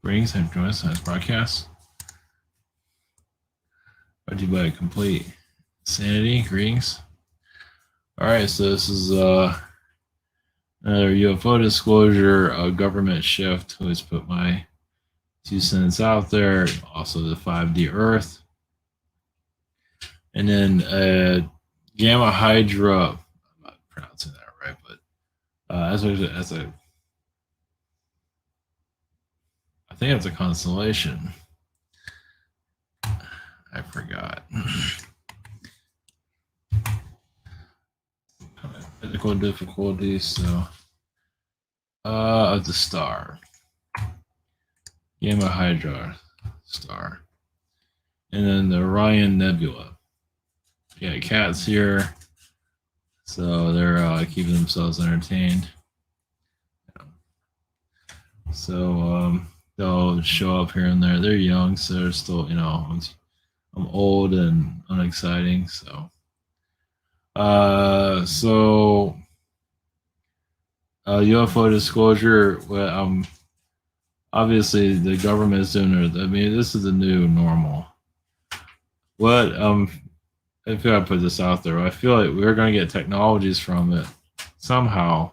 Greetings and join us on this broadcast. Brought to you by Complete Sanity. Greetings. Alright, so this is another UFO disclosure, a government shift. Always put my 2 cents out there. Also the 5D Earth. And then Gamma Hydra. I'm not pronouncing that right, but as a I think it's a constellation. I forgot. Technical difficulties, so of the star. Gamma Hydra star. And then the Orion Nebula. Yeah, cats here. So they're keeping themselves entertained. So they'll show up here and there. They're young, so they're still, I'm old and unexciting, so UFO disclosure. Well, obviously the government is doing it. I mean, this is the new normal. What I feel I put this out there. I feel like we're going to get technologies from it somehow.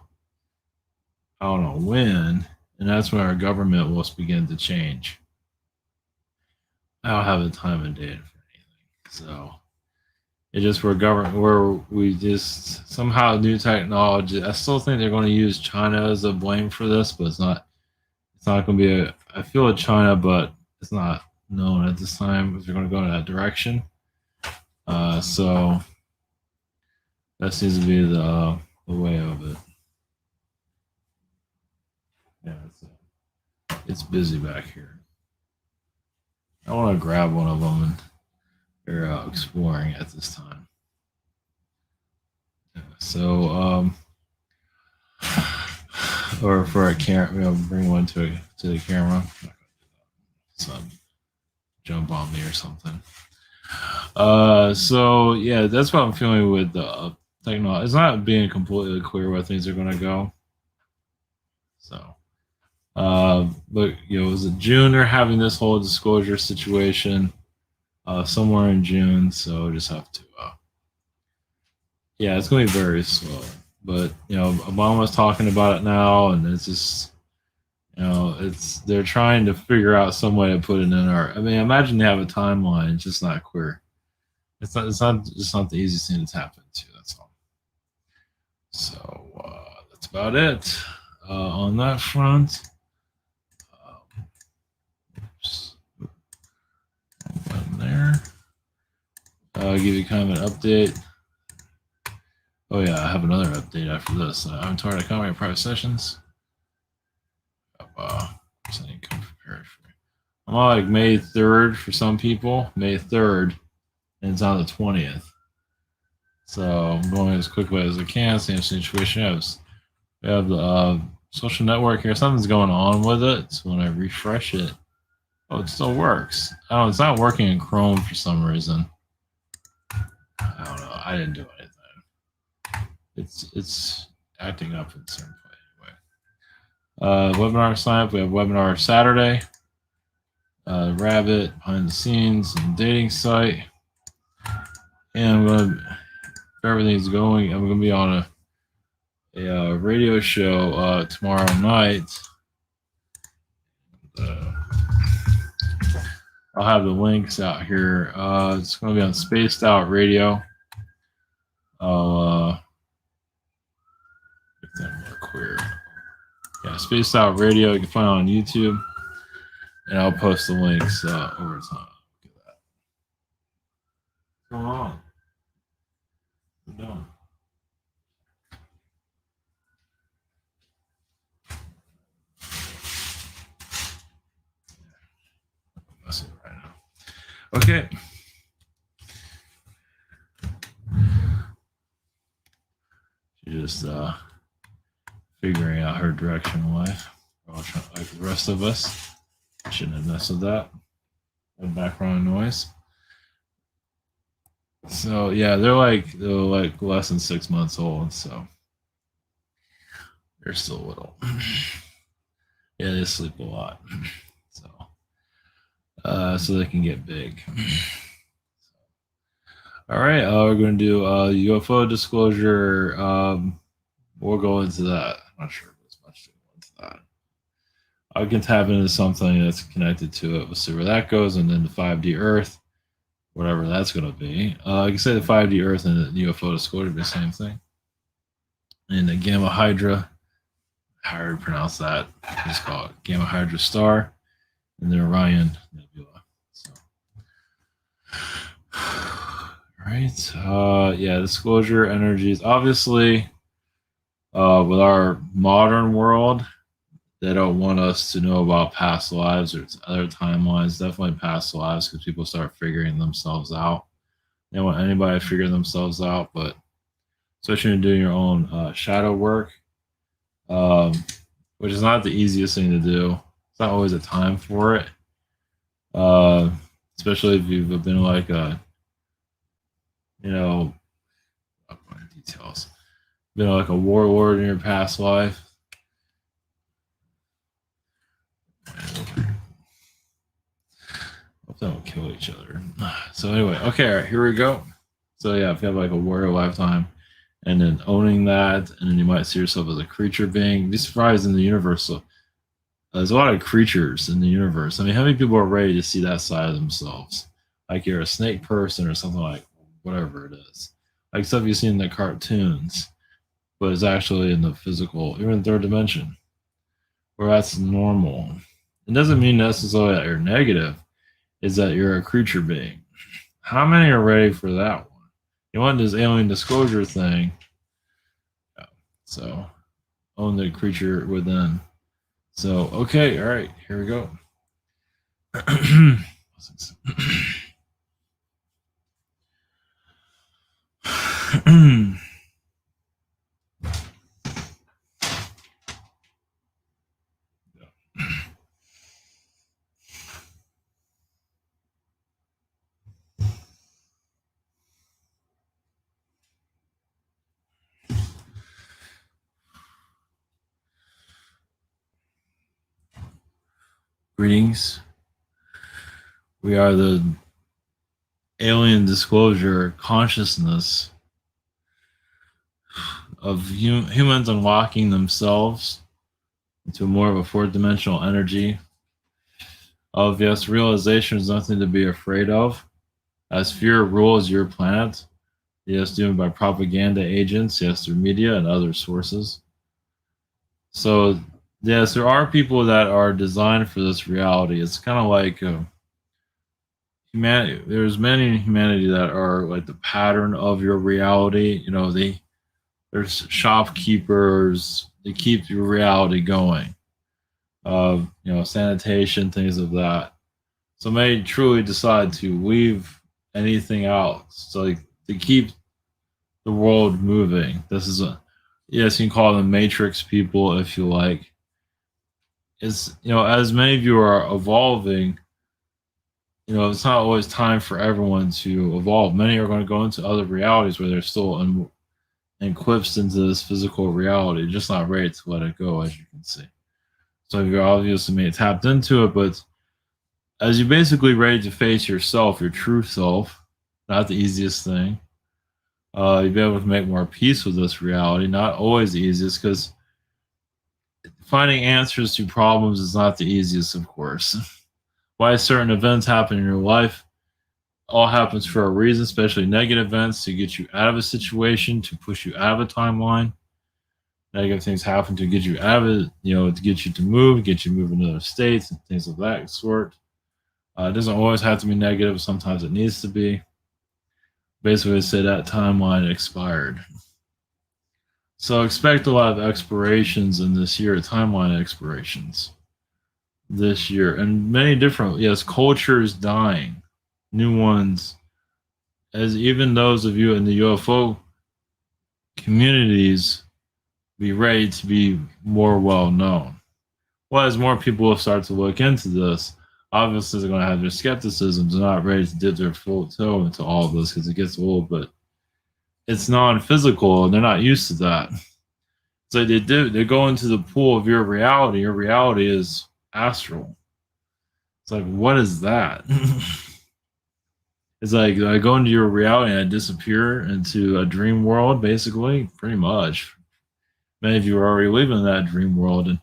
I don't know when, and that's when our government will begin to change. I don't have the time and date for anything, so it's just where we just somehow new technology. I still think they're going to use China as a blame for this, but it's not. It's not going to be I feel it's China, but it's not known at this time if they're going to go in that direction. So that seems to be the way of it. Yeah, it's busy back here. I want to grab one of them, and they're out exploring at this time. Yeah, so, or for a camera, bring one to the camera. Some jump on me or something. So yeah, that's what I'm feeling with the technology. It's not being completely clear where things are going to go. So, but was it June they're having this whole disclosure situation? Somewhere in June, so just have to. Yeah, it's going to be very slow. But Obama's talking about it now, and it's just. They're trying to figure out some way to put it in our. I mean, imagine they have a timeline, it's just not clear. It's not the easiest thing to tap into. That's all. So that's about it on that front. Oops. Button there. I'll give you kind of an update. Oh yeah, I have another update after this. I'm tired of coming private sessions. I'm on like May 3rd for some people, May 3rd, and it's on the 20th. So I'm going as quickly as I can. Same situation. We have the social network here. Something's going on with it. So when I refresh it, oh, it still works. Oh, it's not working in Chrome for some reason. I don't know. I didn't do anything. It's acting up in certain way. Webinar sign up. We have webinar Saturday. Rabbit, behind the scenes, and dating site. And if everything's going, I'm going to be on a radio show tomorrow night. I'll have the links out here. It's going to be on Spaced Out Radio. I'll get that more clear. Yeah, Spaced Out Radio. You can find it on YouTube. And I'll post the links over time. Look at that. What's going on? What are you doing? I'm messing right now. Okay. She's just figuring out her direction in life. Like the rest of us. Shouldn't have messed with that. Background noise. So yeah, they're like less than 6 months old, so they're still little. Yeah, they sleep a lot. So so they can get big. All right, we're going to do UFO disclosure. We'll go into that. I'm not sure if there's much to go into that. I can tap into something that's connected to it. We'll see where that goes, and then the 5D Earth, whatever that's going to be. I can say the 5D Earth and the UFO disclosure be the same thing. And the Gamma Hydra, how do you pronounce that? It's called Gamma Hydra Star, and the Orion Nebula. So, right. Yeah, disclosure energies. Obviously, with our modern world, they don't want us to know about past lives or other timelines. Definitely past lives, because people start figuring themselves out. They don't want anybody to figure themselves out, but especially when you're doing your own shadow work, which is not the easiest thing to do. It's not always a time for it, especially if you've been like a, details, been like a warlord in your past life. Hope they don't kill each other. So anyway, okay, all right, here we go. So yeah, if you have like a warrior lifetime, and then owning that, and then you might see yourself as a creature being. Be surprised in the universe. So there's a lot of creatures in the universe. I mean, how many people are ready to see that side of themselves? Like you're a snake person or something, like whatever it is, like stuff you see in the cartoons, but it's actually in the physical, even third dimension, where that's normal. It doesn't mean necessarily that you're negative. Is that you're a creature being. How many are ready for that one? You want this alien disclosure thing. Yeah. So own the creature within. So, okay, all right, here we go. Greetings. We are the alien disclosure consciousness of humans unlocking themselves into more of a fourth dimensional energy of, yes, realization is nothing to be afraid of, as fear rules your planet, yes, doing by propaganda agents, yes, through media and other sources. So yes, there are people that are designed for this reality. It's kind of like humanity. There's many in humanity that are like the pattern of your reality. There's shopkeepers. They keep your reality going. Sanitation, things of that. So may truly decide to leave anything out. So like to keep the world moving. This is yes, you can call them matrix people if you like. It's as many of you are evolving, it's not always time for everyone to evolve. Many are going to go into other realities where they're still enclipsed into this physical reality, just not ready to let it go, as you can see. So you're obviously maybe tapped into it, but as you're basically ready to face yourself, your true self, not the easiest thing. You'll be able to make more peace with this reality. Not always the easiest, because finding answers to problems is not the easiest, of course. Why certain events happen in your life all happens for a reason, especially negative events, to get you out of a situation, to push you out of a timeline. Negative things happen to get you out of it, to get you to move, get you moving to other states and things of that sort. It doesn't always have to be negative. Sometimes it needs to be. Basically, say that timeline expired. So expect a lot of expirations in this year, timeline expirations this year. And many different, yes, cultures dying, new ones, as even those of you in the UFO communities be ready to be more well known. Well, as more people will start to look into this, obviously they're going to have their skepticism. They're not ready to dip their full toe into all of this, because it gets a little bit, it's non-physical and they're not used to that. So they go into the pool of your reality. Your reality is astral. It's like, what is that? It's like I go into your reality and I disappear into a dream world, basically, pretty much. Many of you are already living in that dream world, and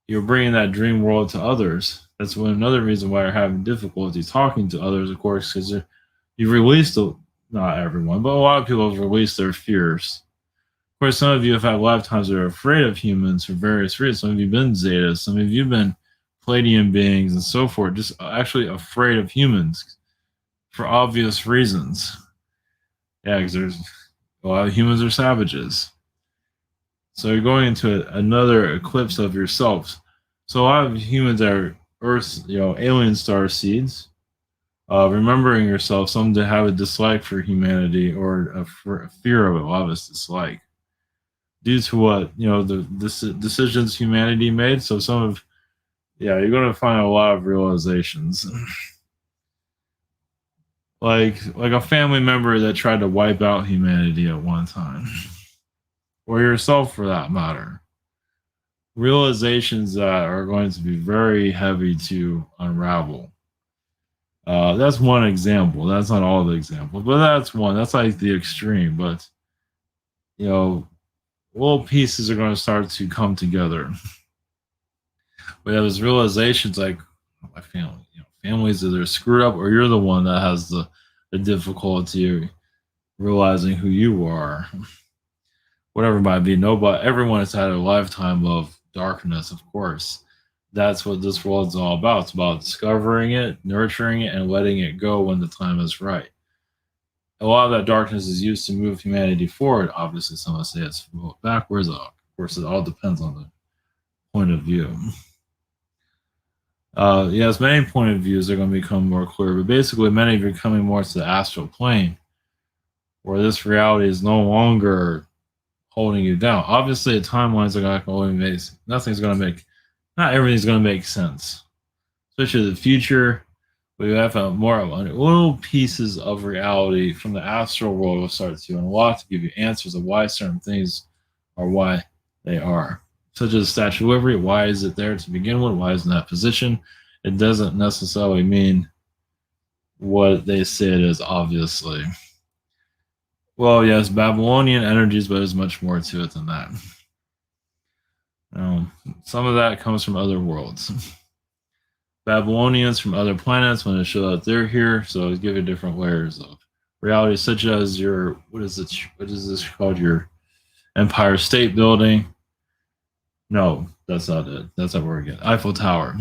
you're bringing that dream world to others. That's one another reason why you're having difficulty talking to others, of course, because you've released not everyone, but a lot of people have released their fears. Of course, some of you have had lifetimes that are afraid of humans for various reasons. Some of you have been Zetas, some of you have been Palladian beings, and so forth, just actually afraid of humans for obvious reasons. Yeah, because there's a lot of humans are savages. So you're going into another eclipse of yourselves. So a lot of humans are Earth, alien star seeds. Remembering yourself, some to have a dislike for humanity or a fear of it. A lot of us dislike due to what the decisions humanity made. So some of you're going to find a lot of realizations. like a family member that tried to wipe out humanity at one time, or yourself for that matter. Realizations that are going to be very heavy to unravel. That's one example. That's not all the examples, but that's one. That's like the extreme. But little pieces are going to start to come together. We have those realizations like my family. Families either screwed up or you're the one that has the difficulty realizing who you are. Whatever it might be. Nobody, everyone has had a lifetime of darkness, of course. That's what this world's all about. It's about discovering it, nurturing it, and letting it go when the time is right. A lot of that darkness is used to move humanity forward. Obviously, some will say it's backwards. Of course, it all depends on the point of view. Yes, many point of views are going to become more clear, but basically, many of you are coming more to the astral plane, where this reality is no longer holding you down. Obviously, the timelines are not going to make nothing's going to make. Not everything's going to make sense, especially the future. We have more little pieces of reality from the astral world will start to unlock to give you answers of why certain things are why they are. Such as Statue of Liberty, why is it there to begin with? Why is it in that position? It doesn't necessarily mean what they say it is, obviously. Well, yes, Babylonian energies, but there's much more to it than that. Some of that comes from other worlds. Babylonians from other planets when they show that they're here, so it gives you different layers of reality, such as your what is this called? Your Empire State Building. No, that's not it. That's not where we get Eiffel Tower.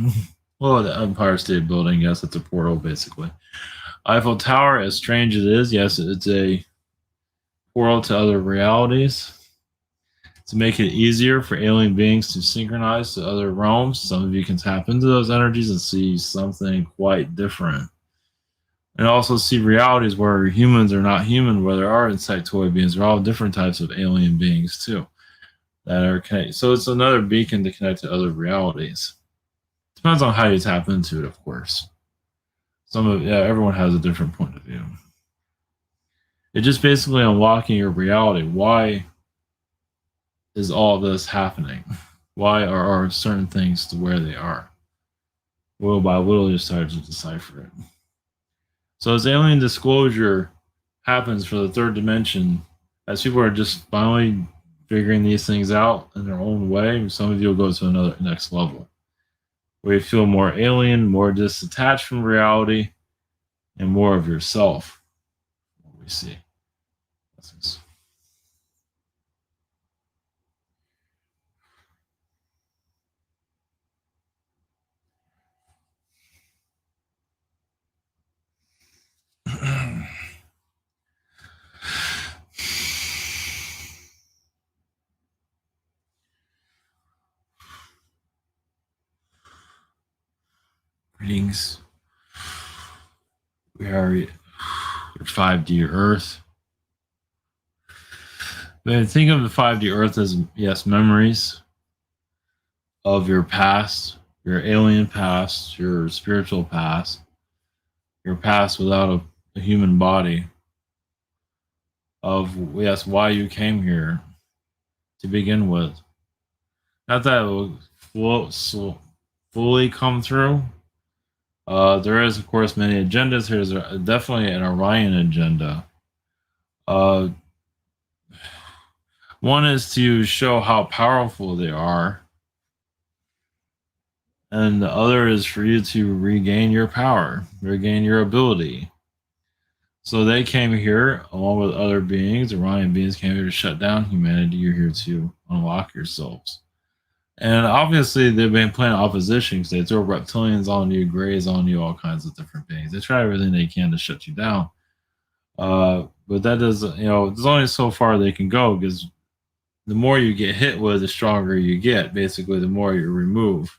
Well, the Empire State Building, yes, it's a portal basically. Eiffel Tower, as strange as it is, yes, it's a portal to other realities. To make it easier for alien beings to synchronize to other realms, some of you can tap into those energies and see something quite different. And also see realities where humans are not human, where there are insectoid beings. There are all different types of alien beings too that are connected. So it's another beacon to connect to other realities. Depends on how you tap into it, of course. Everyone has a different point of view. It's just basically unlocking your reality. Why is all this happening? Why are certain things to where they are? Little by little, you start to decipher it. So as alien disclosure happens for the third dimension, as people are just finally figuring these things out in their own way, some of you will go to another next level, where you feel more alien, more detached from reality, and more of yourself. What we see. That's Greetings. We are your 5D Earth. But think of the 5D Earth as, yes, memories of your past, your alien past, your spiritual past, your past without a human body, of, yes, why you came here to begin with. Not that it will fully come through, There is, of course, many agendas. Here's definitely an Orion agenda. Uh, One is to show how powerful they are, and the other is for you to regain your power, regain your ability. So they came here along with other beings. Orion beings came here to shut down humanity. You're here to unlock yourselves. And obviously, they've been playing opposition because they throw reptilians on you, grays on you, all kinds of different things. They try everything they can to shut you down. But that doesn't, there's only so far they can go because the more you get hit with, the stronger you get. Basically, the more you remove.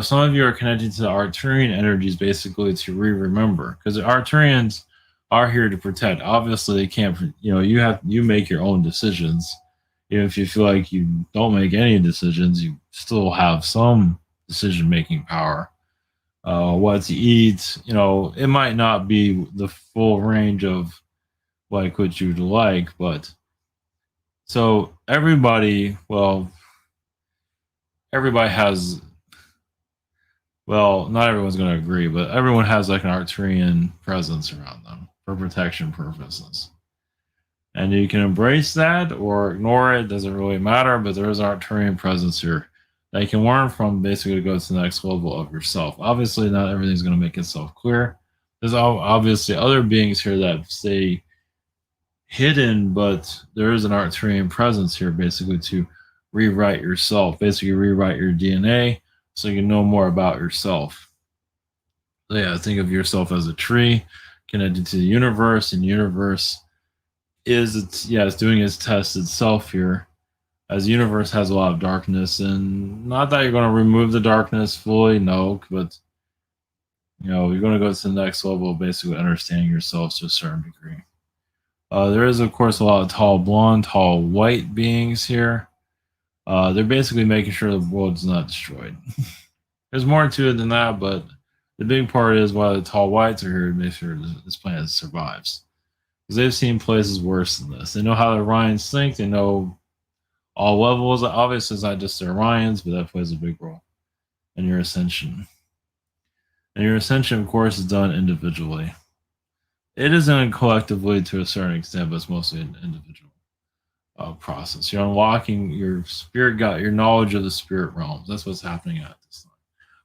Some of you are connected to the Arcturian energies, basically to remember, because the Arcturians are here to protect. Obviously, they can't. You make your own decisions. Even if you feel like you don't make any decisions, you still have some decision-making power. What to eat, it might not be the full range of like what you'd like, but so everybody has, not everyone's going to agree, but everyone has like an Arcturian presence around them for protection purposes. And you can embrace that or ignore it, doesn't really matter, but there is an Arcturian presence here that you can learn from, basically to go to the next level of yourself. Obviously, not everything's going to make itself clear. There's obviously other beings here that stay hidden, but there is an Arcturian presence here, basically to rewrite yourself, basically rewrite your DNA so you can know more about yourself. So yeah, think of yourself as a tree connected to the universe, and the universe it's doing its test itself here, as the universe has a lot of darkness, and not that you're going to remove the darkness fully, no, but you're going to go to the next level of basically understanding yourself to a certain degree. There is, of course, a lot of tall blonde, tall white beings here. They're basically making sure the world's not destroyed. There's more to it than that, but the big part is why the tall whites are here to make sure this planet survives. Because they've seen places worse than this. They know how the Orions think. They know all levels. Obviously, it's not just the Orions, but that plays a big role in your ascension. And your ascension, of course, is done individually. It is done collectively to a certain extent, but it's mostly an individual process. You're unlocking your spirit gut, your knowledge of the spirit realms. That's what's happening at this time.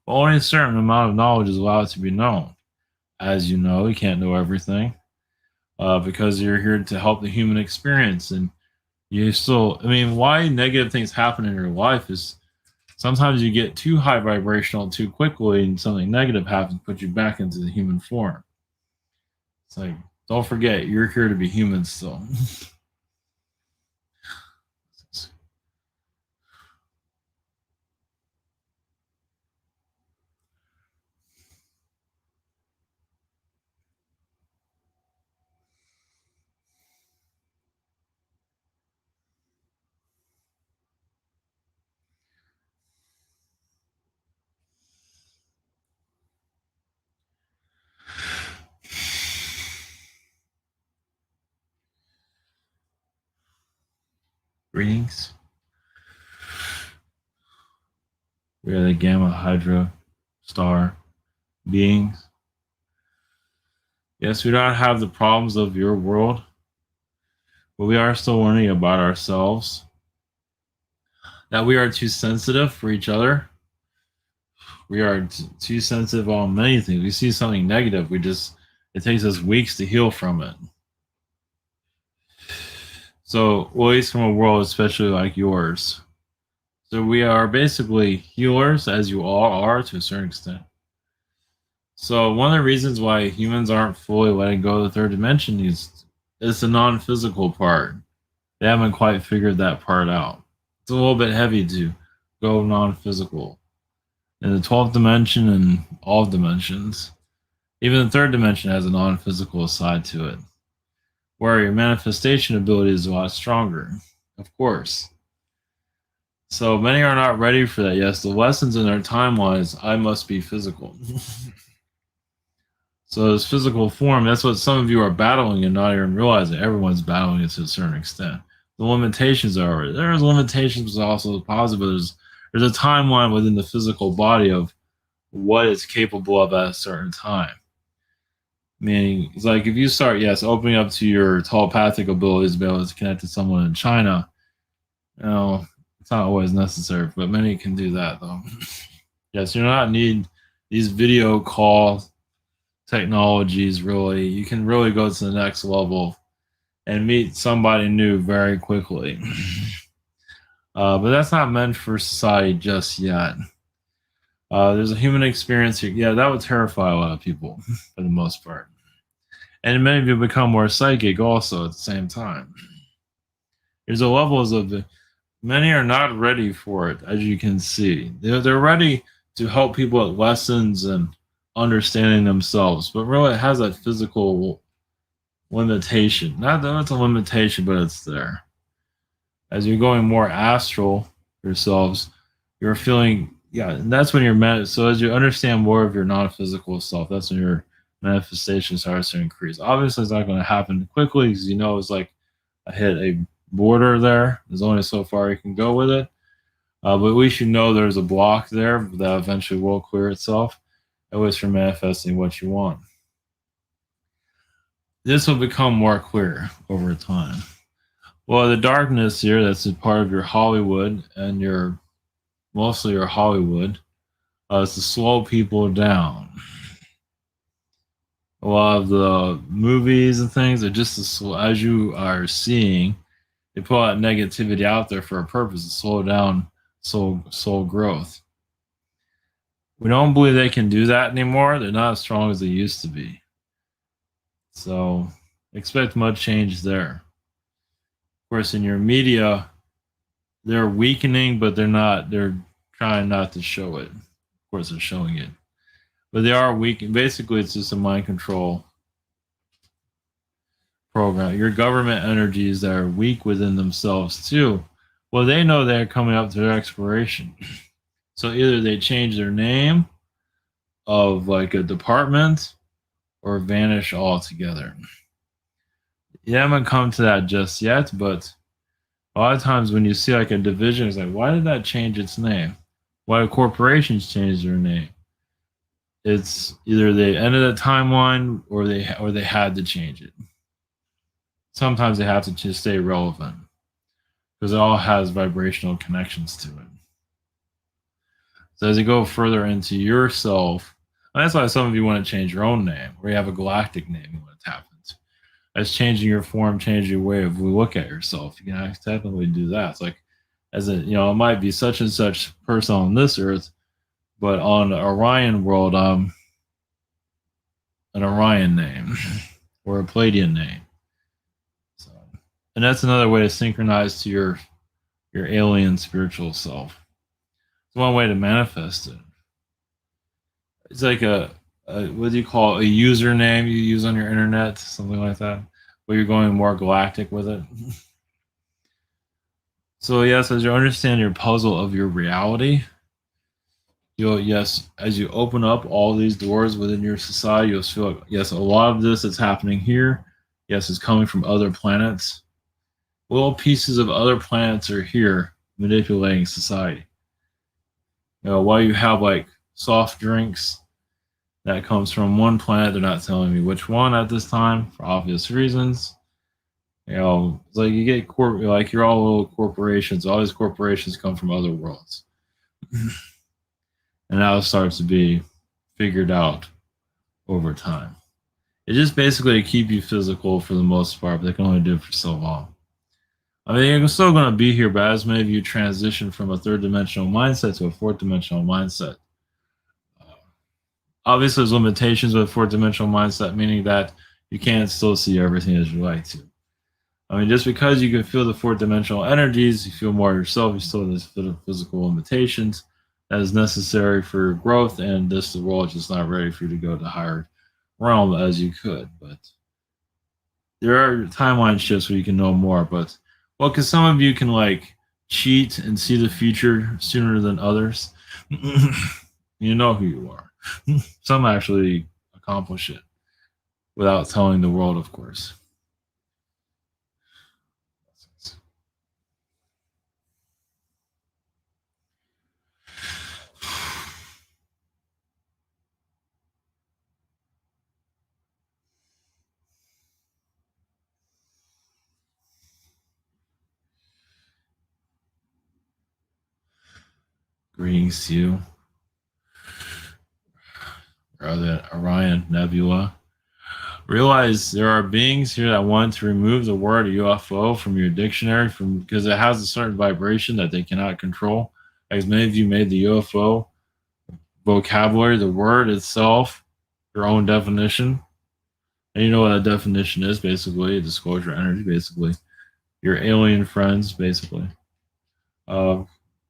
But only a certain amount of knowledge is allowed to be known. As you know, you can't know everything. Because you're here to help the human experience, and you still, why negative things happen in your life is sometimes you get too high vibrational too quickly, and something negative happens, put you back into the human form. It's like, don't forget, you're here to be human still. Greetings. We are the Gamma Hydra star beings. Yes, we don't have the problems of your world, but we are still learning about ourselves. That we are too sensitive for each other. We are too sensitive on many things. We see something negative, it takes us weeks to heal from it. So, at least from a world especially like yours. So we are basically healers, as you all are to a certain extent. So one of the reasons why humans aren't fully letting go of the third dimension is the non-physical part. They haven't quite figured that part out. It's a little bit heavy to go non-physical. In the 12th dimension and all dimensions, even the third dimension has a non-physical side to it, where your manifestation ability is a lot stronger, of course. So many are not ready for that. Yes, the lessons in their timeline is, I must be physical. So this physical form, that's what some of you are battling and not even realizing. Everyone's battling it to a certain extent. The limitations are, there's limitations, but also positive. There's a timeline within the physical body of what it's capable of at a certain time. Meaning, it's like if you start, yes, opening up to your telepathic abilities to be able to connect to someone in China, it's not always necessary, but many can do that though. Yes, you do not need these video call technologies really. You can really go to the next level and meet somebody new very quickly. But that's not meant for society just yet. There's a human experience here. Yeah, that would terrify a lot of people for the most part. And many of you become more psychic also at the same time. There's a levels of it. Many are not ready for it, as you can see. They're ready to help people at lessons and understanding themselves, but really it has that physical limitation. Not that it's a limitation, but it's there. As you're going more astral yourselves, you're feeling, yeah, and that's when you're so as you understand more of your non-physical self, that's when your manifestation starts to increase. Obviously it's not going to happen quickly because it's like I hit a border there. There's only so far you can go with it. But at least you know there's a block there that eventually will clear itself, at least for manifesting what you want. This will become more clear over time. Well, the darkness here, that's a part of your Hollywood and mostly your Hollywood, is to slow people down. A lot of the movies and things are just as you are seeing, they put that negativity out there for a purpose to slow down soul growth. We don't believe they can do that anymore. They're not as strong as they used to be. So expect much change there. Of course, in your media, they're weakening, but they're trying not to show it. Of course, they're showing it. But they are weakening. Basically, it's just a mind control program. Your government energies that are weak within themselves, too. Well, they know they're coming up to their expiration. So either they change their name of like a department or vanish altogether. You haven't come to that just yet, but a lot of times when you see like a division, it's like, why did that change its name? Why do corporations change their name? It's either they ended a timeline or they had to change it. Sometimes they have to just stay relevant because it all has vibrational connections to it. So as you go further into yourself, and that's why some of you want to change your own name, or you have a galactic name you want to tap into. As changing your form, changing your way of look at yourself. You can technically do that. It's like, it might be such and such person on this earth, but on Orion world, an Orion name or a Palladian name. So, and that's another way to synchronize to your alien spiritual self. It's one way to manifest it. It's like a what do you call it? A username you use on your internet, something like that, where you're going more galactic with it. So yes, as you understand your puzzle of your reality, as you open up all these doors within your society, you'll feel like, yes, a lot of this that's happening here, yes, is coming from other planets. Little pieces of other planets are here manipulating society. While you have like soft drinks that comes from one planet, they're not telling me which one at this time for obvious reasons. It's like you get like you're all little corporations. All these corporations come from other worlds. And now it starts to be figured out over time. It's just basically to keep you physical for the most part, but they can only do it for so long. I mean, you're still going to be here, but as many of you transition from a third dimensional mindset to a fourth dimensional mindset, obviously there's limitations with a fourth dimensional mindset, meaning that you can't still see everything as you like to. I mean, just because you can feel the fourth dimensional energies, you feel more yourself, you still have this physical limitations that is necessary for growth, and the world is just not ready for you to go to higher realm as you could. But there are timeline shifts where you can know more. But because some of you can like cheat and see the future sooner than others, you know who you are. Some actually accomplish it without telling the world, of course. Greetings to you. Or the Orion Nebula. Realize there are beings here that want to remove the word UFO from your dictionary because it has a certain vibration that they cannot control. As many of you made the UFO vocabulary, the word itself, your own definition. And you know what a definition is, basically, disclosure energy, basically. Your alien friends, basically.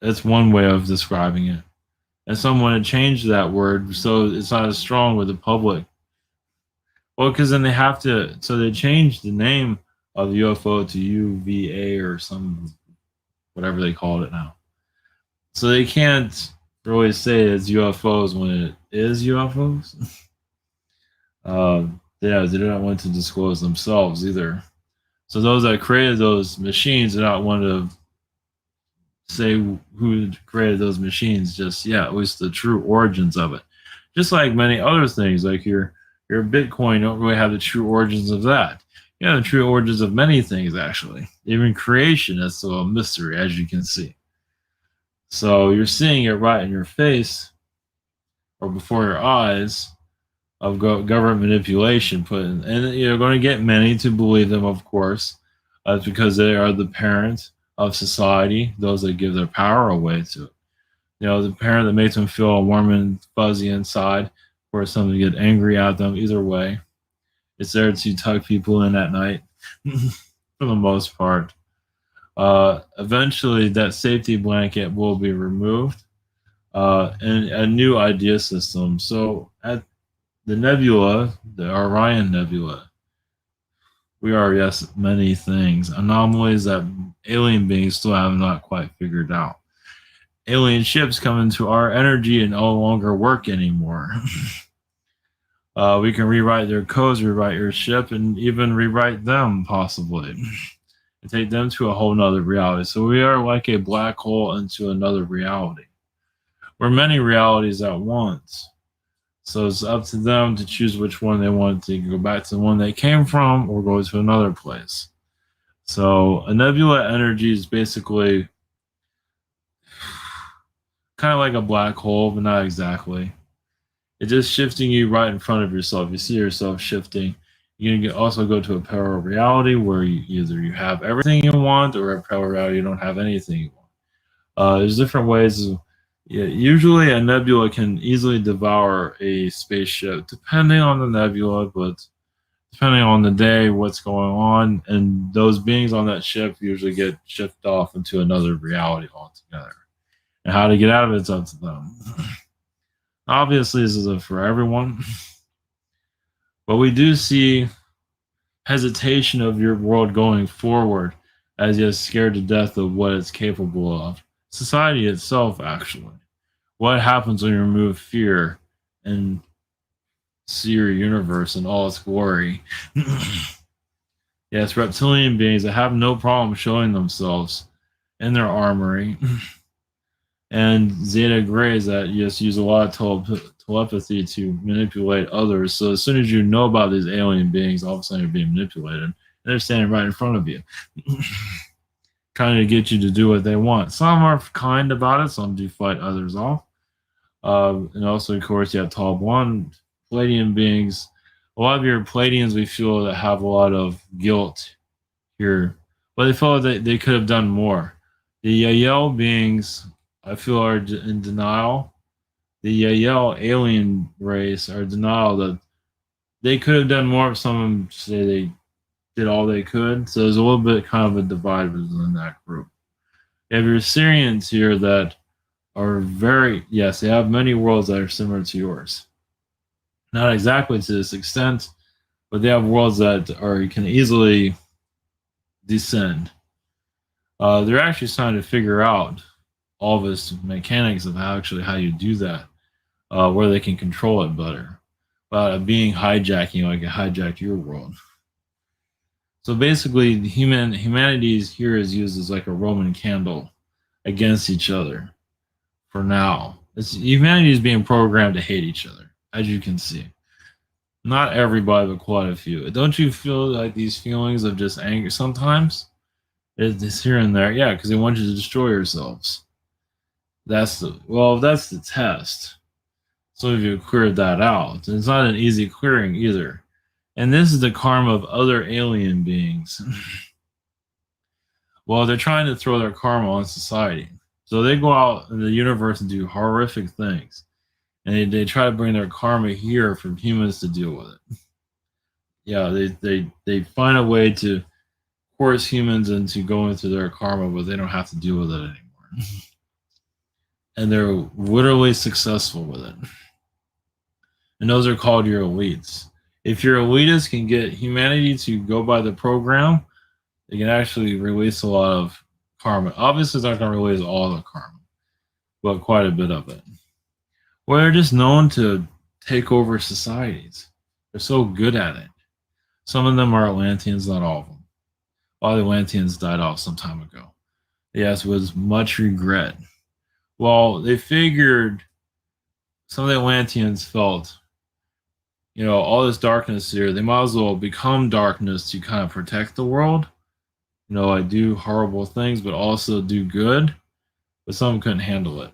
That's one way of describing it. And someone had changed that word so it's not as strong with the public. Well, because then they have to, so they changed the name of the UFO to UVA or some, whatever they called it now. So they can't really say it's UFOs when it is UFOs. Yeah, they don't want to disclose themselves either. So those that created those machines do not want to say who created those machines just yet, at least the true origins of it. Just like many other things, like your Bitcoin, don't really have the true origins of that. You know, the true origins of many things, actually. Even creation is still a mystery, as you can see. So you're seeing it right in your face or before your eyes of government manipulation put in. And you're going to get many to believe them, of course, because they are the parent of society, those that give their power away to it. You know, the parent that makes them feel warm and fuzzy inside, or something to get angry at them. Either way, it's there to tuck people in at night, for the most part. Eventually, that safety blanket will be removed, and a new idea system. So, at the nebula, the Orion Nebula, we are, yes, many things. Anomalies that alien beings still have not quite figured out. Alien ships come into our energy and no longer work anymore. We can rewrite their codes, rewrite your ship, and even rewrite them, possibly, and take them to a whole nother reality. So we are like a black hole into another reality. We're many realities at once. So it's up to them to choose which one they want to go back to the one they came from or go to another place. So a nebula energy is basically kind of like a black hole, but not exactly. It's just shifting you right in front of yourself. You see yourself shifting. You can also go to a parallel reality where either you have everything you want, or a parallel reality you don't have anything you want. There's different ways. Usually a nebula can easily devour a spaceship, depending on the nebula, but depending on the day, what's going on, and those beings on that ship usually get shipped off into another reality altogether. And how to get out of it's up to them. Obviously, this isn't for everyone, but we do see hesitation of your world going forward as you're scared to death of what it's capable of. Society itself, actually. What happens when you remove fear and see your universe in all its glory? Yes, reptilian beings that have no problem showing themselves in their armory. And Zeta Greys that just use a lot of telepathy to manipulate others. So as soon as you know about these alien beings, all of a sudden you're being manipulated. And they're standing right in front of you, trying to get you to do what they want. Some are kind about it. Some do fight others off. And also, of course, you have tall blonde Palladian beings. A lot of your Palladians, we feel, that have a lot of guilt here. But they feel that they could have done more. The Yael beings, I feel, are in denial. The Yael alien race are in denial that they could have done more. Some of them say they did all they could. So there's a little bit kind of a divide within that group. You have your Syrians here that are very, yes, they have many worlds that are similar to yours. Not exactly to this extent, but they have worlds that can easily descend. They're actually trying to figure out all this mechanics of how you do that, where they can control it better. But a being hijacking, like it hijacked your world. So basically, humanity here is used as like a Roman candle against each other for now. Humanity is being programmed to hate each other, as you can see. Not everybody, but quite a few. Don't you feel like these feelings of just anger sometimes? It's here and there. Yeah, because they want you to destroy yourselves. That's the test. So if you cleared that out, it's not an easy clearing either. And this is the karma of other alien beings. Well, they're trying to throw their karma on society. So they go out in the universe and do horrific things. And they try to bring their karma here for humans to deal with it. Yeah, they find a way to force humans into going through their karma, but they don't have to deal with it anymore. And they're literally successful with it. And those are called your elites. If your elitists can get humanity to go by the program, they can actually release a lot of karma. Obviously, it's not going to release all the karma, but quite a bit of it. Well, they're just known to take over societies. They're so good at it. Some of them are Atlanteans, not all of them. A lot of the Atlanteans died off some time ago. Yes, with much regret. Well, they figured some of the Atlanteans felt, all this darkness here, they might as well become darkness to kind of protect the world. I do horrible things, but also do good. But some couldn't handle it.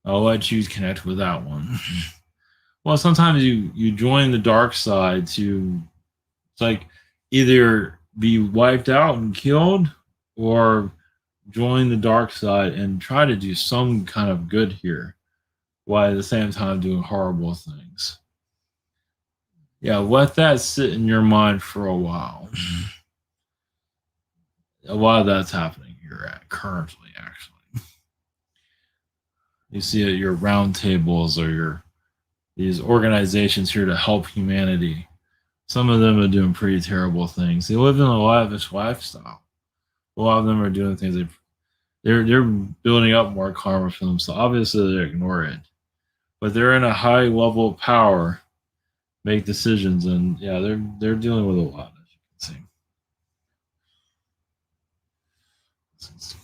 I'll let you connect with that one. Well, sometimes you join the dark side it's like either be wiped out and killed or join the dark side and try to do some kind of good here while at the same time doing horrible things. Yeah, let that sit in your mind for a while. A lot of that's happening here currently, actually. You see at your round tables or these organizations here to help humanity. Some of them are doing pretty terrible things. They live in a lavish lifestyle. A lot of them are doing things they're building up more karma for them. So obviously they ignore it. But they're in a high level of power, make decisions, and yeah, they're dealing with a lot, as you can see.